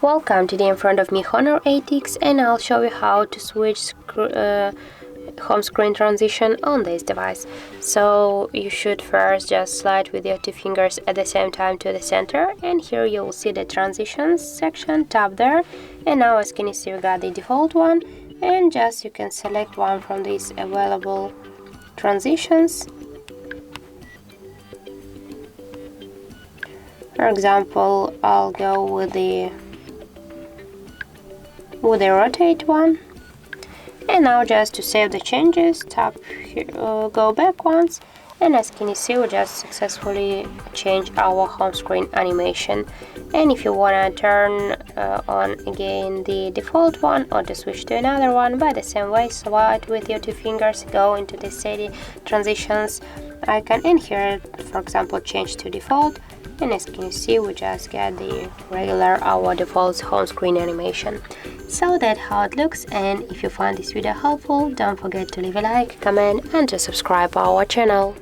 Welcome. Today in front of me Honor 8X, and I'll show you how to switch home screen transition on this device. So you should first just slide with your two fingers at the same time to the center, and here you will see the transitions section. Tap there, and now as can you see we got the default one, and just you can select one from these available transitions. For example, I'll go with the rotate one. And now just to save the changes, tap here, go back once, and as can you see we just successfully changed our home screen animation. And if you want to turn on again the default one or to switch to another one, by the same way, slide with your two fingers, go into the steady transitions icon, and here for example change to default, and as can you see we just get the regular our default home screen animation. So that's how it looks, and if you find this video helpful, don't forget to leave a like, comment and to subscribe our channel.